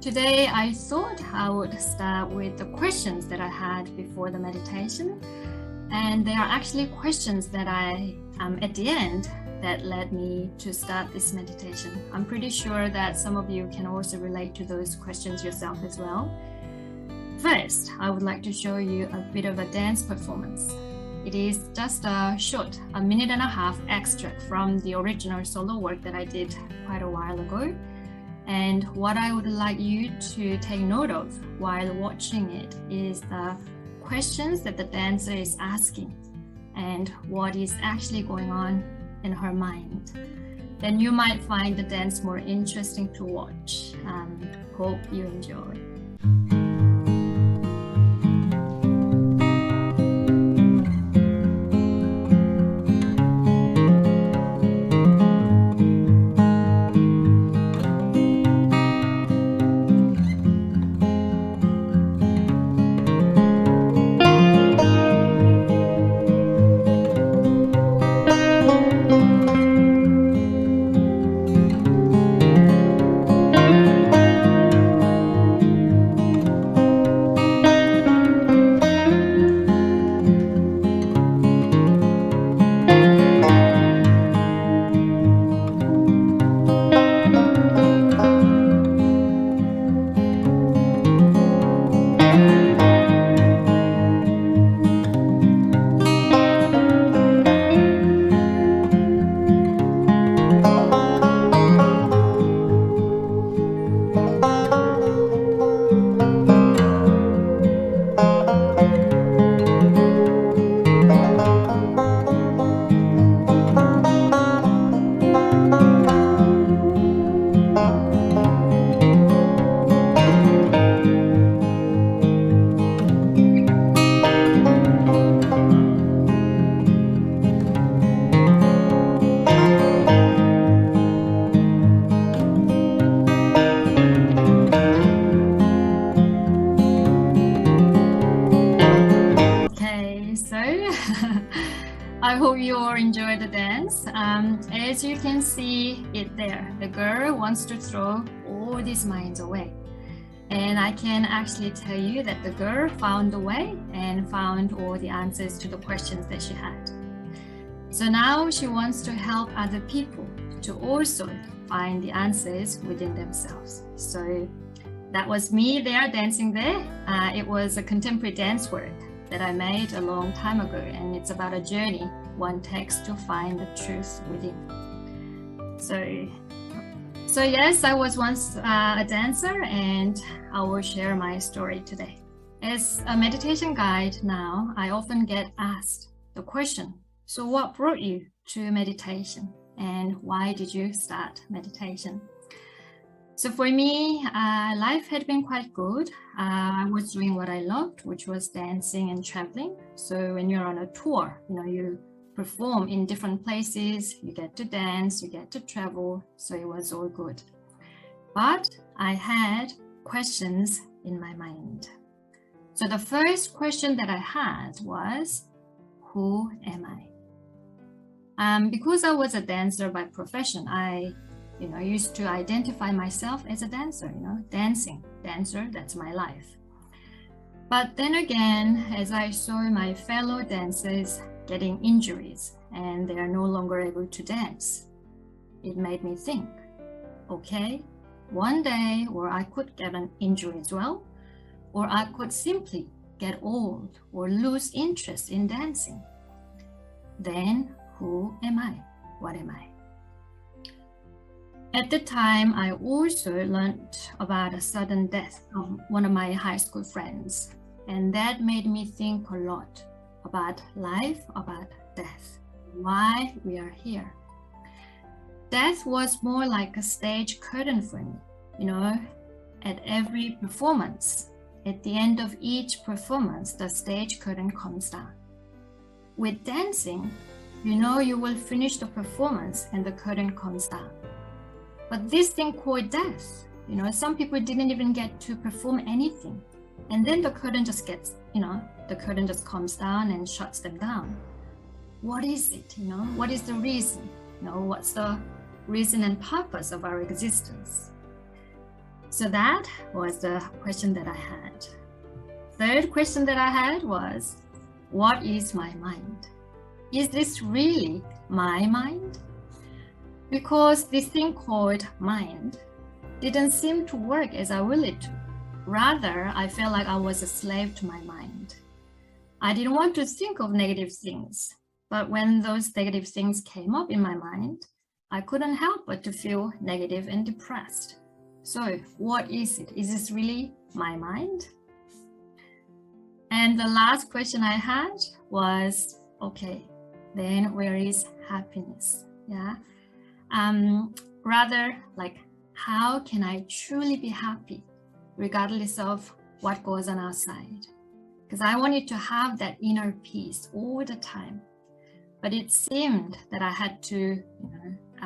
Today I thought I would start with the questions that I had before the meditation, and they are actually questions that I at the end that led me to start this meditation. I'm pretty sure that some of you can also relate to those questions yourself as well. First, I would like to show you a bit of a dance performance. It is just a short, 1.5-minute extract from the original solo work that I did quite a while ago. And what I would like you to take note of while watching it is the questions that the dancer is asking and what is actually going on in her mind. Then you might find the dance more interesting to watch. Hope you enjoy. I hope you all enjoy the dance. As you can see it there, the girl wants to throw all these minds away. And I can actually tell you that the girl found the way and found all the answers to the questions that she had. So now she wants to help other people to also find the answers within themselves. So that was me there dancing there. It was a contemporary dance work that I made a long time ago, and it's about a journey one takes to find the truth within. So yes, I was once a dancer, and I will share my story today. As a meditation guide now, I often get asked the question, so what brought you to meditation, and why did you start meditation? So for me, life had been quite good. I was doing what I loved, which was dancing and traveling. So when you're on a tour, you perform in different places, you get to dance, you get to travel. So it was all good. But I had questions in my mind. So the first question that I had was, who am I? Because I was a dancer by profession, I used to identify myself as a dancer, dancer, that's my life. But then again, as I saw my fellow dancers getting injuries and they are no longer able to dance, it made me think, okay, one day where I could get an injury as well, or I could simply get old or lose interest in dancing. Then who am I? What am I? At the time, I also learned about a sudden death of one of my high school friends, and that made me think a lot about life, about death, why we are here. Death was more like a stage curtain for me, at every performance. At the end of each performance, the stage curtain comes down. With dancing, you will finish the performance and the curtain comes down. But this thing called death, some people didn't even get to perform anything. And then the curtain just gets, the curtain just comes down and shuts them down. What is it? What is the reason? What's the reason and purpose of our existence? So that was the question that I had. Third question that I had was, what is my mind? Is this really my mind? Because this thing called mind didn't seem to work as I willed it to. Rather, I felt like I was a slave to my mind. I didn't want to think of negative things, but when those negative things came up in my mind, I couldn't help but to feel negative and depressed. So what is it? Is this really my mind? And the last question I had was, okay, then where is happiness? Yeah. Rather like, how can I truly be happy regardless of what goes on outside? Because I wanted to have that inner peace all the time. But it seemed that I had to,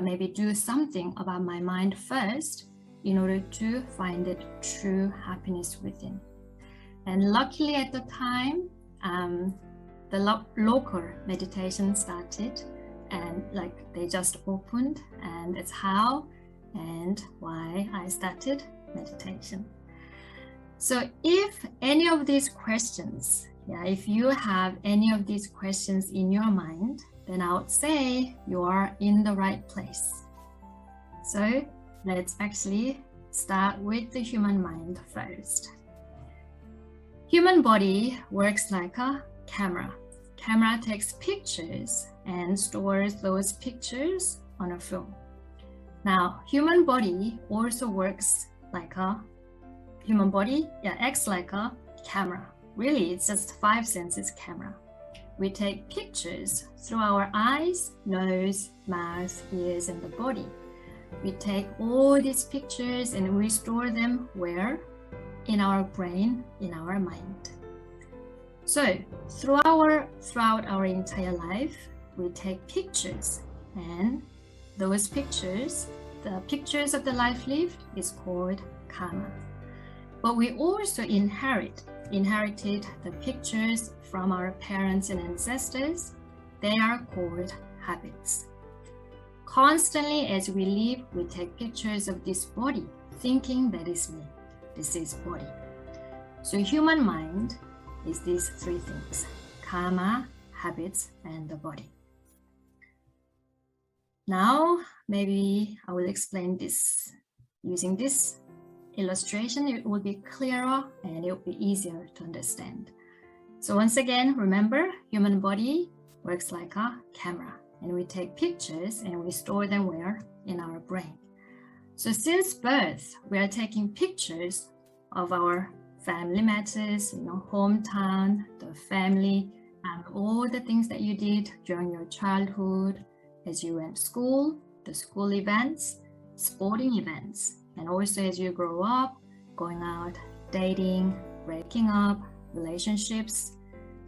maybe do something about my mind first in order to find that true happiness within. And luckily at the time, the local meditation started, and like they just opened, and that's how and why I started meditation. So if any of these questions, if you have any of these questions in your mind, then I would say you are in the right place. So let's actually start with the human mind first. Human body works like a camera. Camera takes pictures and stores those pictures on a film. Now, human body also works like a acts like a camera. Really, it's just 5 senses camera. We take pictures through our eyes, nose, mouth, ears, and the body. We take all these pictures and we store them where? In our brain, in our mind. So throughout our entire life, we take pictures, and those pictures, the pictures of the life lived, is called karma. But we also inherited the pictures from our parents and ancestors. They are called habits. Constantly as we live, we take pictures of this body, thinking that is me. This is body. So human mind is these 3 things: karma, habits, and the body. Now, maybe I will explain this using this illustration. It will be clearer and it will be easier to understand. So once again, remember, human body works like a camera, and we take pictures and we store them where? In our brain. So since birth, we are taking pictures of our family matters, hometown, the family, and all the things that you did during your childhood, as you went to school, the school events, sporting events, and also as you grow up, going out, dating, breaking up, relationships,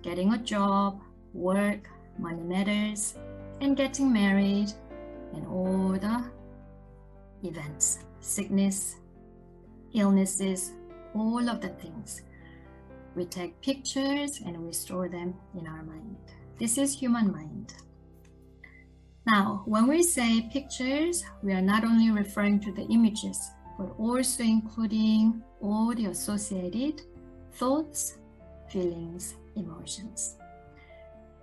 getting a job, work, money matters, and getting married, and all the events, sickness, illnesses, all of the things. We take pictures and we store them in our mind. This is human mind. Now, when we say pictures, we are not only referring to the images, but also including all the associated thoughts, feelings, emotions.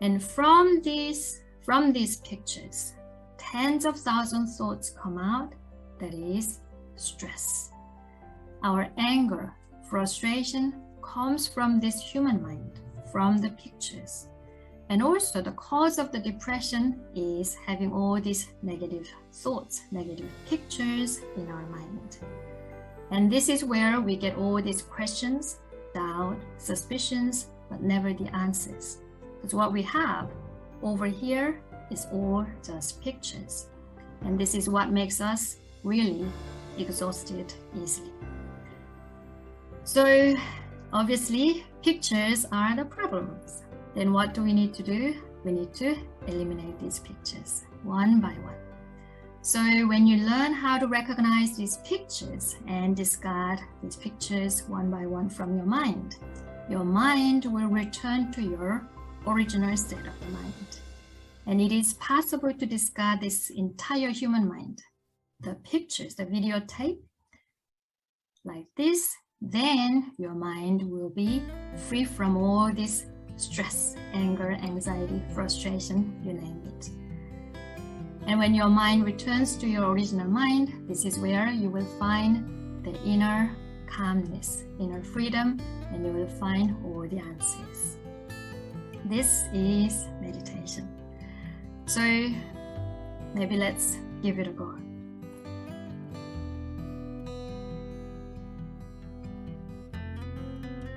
And from these pictures, tens of thousands of thoughts come out. That is stress. Our anger, frustration comes from this human mind, from the pictures. And also the cause of the depression is having all these negative thoughts, negative pictures in our mind. And this is where we get all these questions, doubt, suspicions, but never the answers. Because what we have over here is all just pictures. And this is what makes us really exhausted easily. So obviously, pictures are the problems. Then what do we need to do? We need to eliminate these pictures one by one. So when you learn how to recognize these pictures and discard these pictures one by one from your mind will return to your original state of the mind. And it is possible to discard this entire human mind, the pictures, the videotape, like this, then your mind will be free from all this stress, anger, anxiety, frustration, you name it. And when your mind returns to your original mind, this is where you will find the inner calmness, inner freedom, and you will find all the answers. This is meditation. So maybe let's give it a go.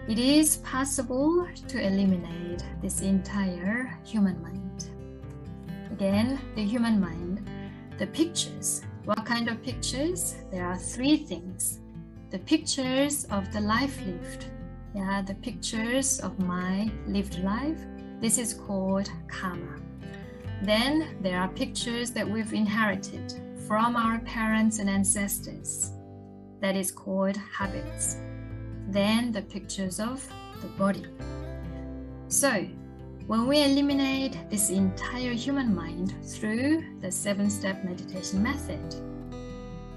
It is possible to eliminate this entire human mind. Again, the human mind, the pictures. What kind of pictures? There are three things. The pictures of the life lived. Yeah, the pictures of my lived life. This is called karma. Then there are pictures that we've inherited from our parents and ancestors. That is called habits. Then the pictures of the body. So when we eliminate this entire human mind through the 7-step meditation method,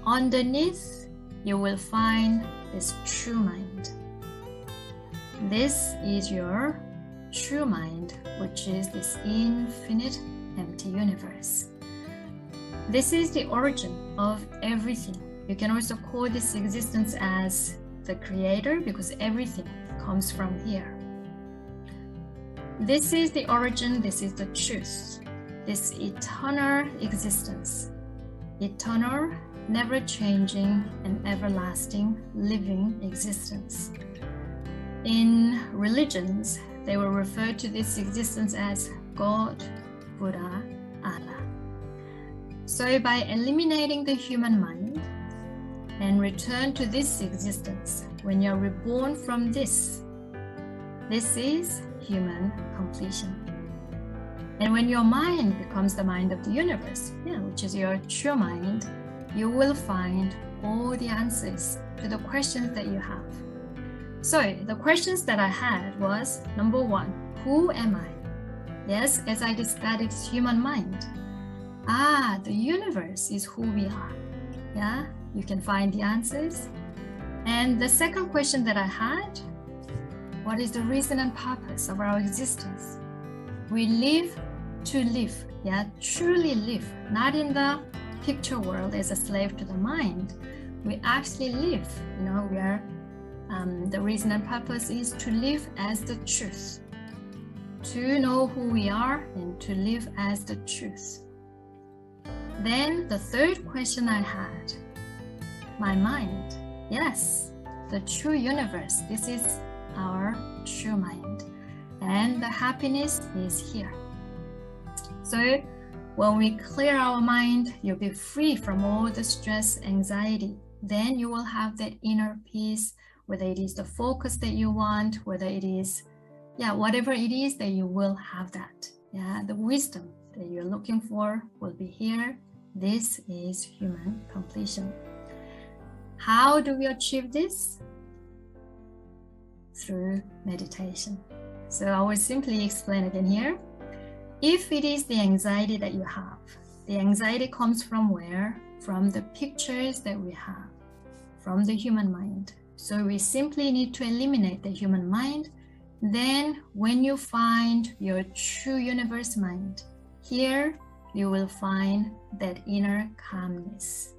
underneath you will find this true mind. This is your true mind, which is this infinite empty universe. This is the origin of everything. You can also call this existence as the creator, because everything comes from here. This is the origin, this is the truth, this eternal existence, eternal, never changing and everlasting living existence. In religions, they will refer to this existence as God, Buddha, Allah. So by eliminating the human mind and return to this existence, when you're reborn from this is human completion. And when your mind becomes the mind of the universe, which is your true mind, you will find all the answers to the questions that you have. So the questions that I had was, number 1, who am I? Yes, as I discussed, it's human mind. The universe is who we are. Yeah, you can find the answers. And the second question that I had, what is the reason and purpose of our existence? We live to live, truly live, not in the picture world as a slave to the mind. We actually live, we are, the reason and purpose is to live as the truth, to know who we are and to live as the truth. Then the third question I had, my mind. Yes, the true universe. This is our true mind. And the happiness is here. So when we clear our mind, you'll be free from all the stress, anxiety. Then you will have that inner peace, whether it is the focus that you want, whether it is, whatever it is, that you will have that. The wisdom that you're looking for will be here. This is human completion. How do we achieve this? Through meditation. So I will simply explain again here. If it is the anxiety that you have, the anxiety comes from where? From the pictures that we have, from the human mind. So we simply need to eliminate the human mind. Then when you find your true universe mind, here you will find that inner calmness.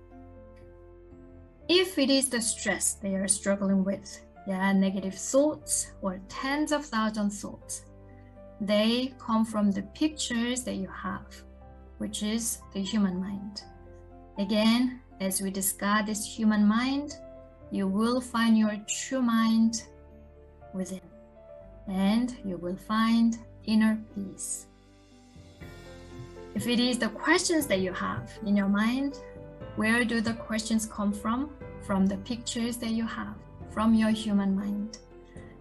If it is the stress they are struggling with, negative thoughts or tens of thousands of thoughts, they come from the pictures that you have, which is the human mind. Again, as we discuss this human mind, you will find your true mind within, and you will find inner peace. If it is the questions that you have in your mind, where do the questions come from? From the pictures that you have, from your human mind.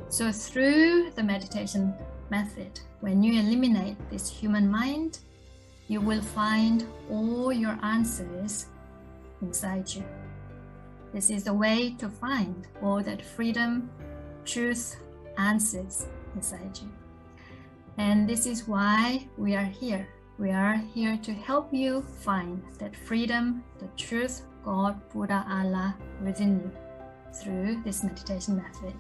So through the meditation method, when you eliminate this human mind, you will find all your answers inside you. This is the way to find all that freedom, truth, answers inside you. And this is why we are here. We are here to help you find that freedom, the truth, God, Buddha, Allah within you. through this meditation method.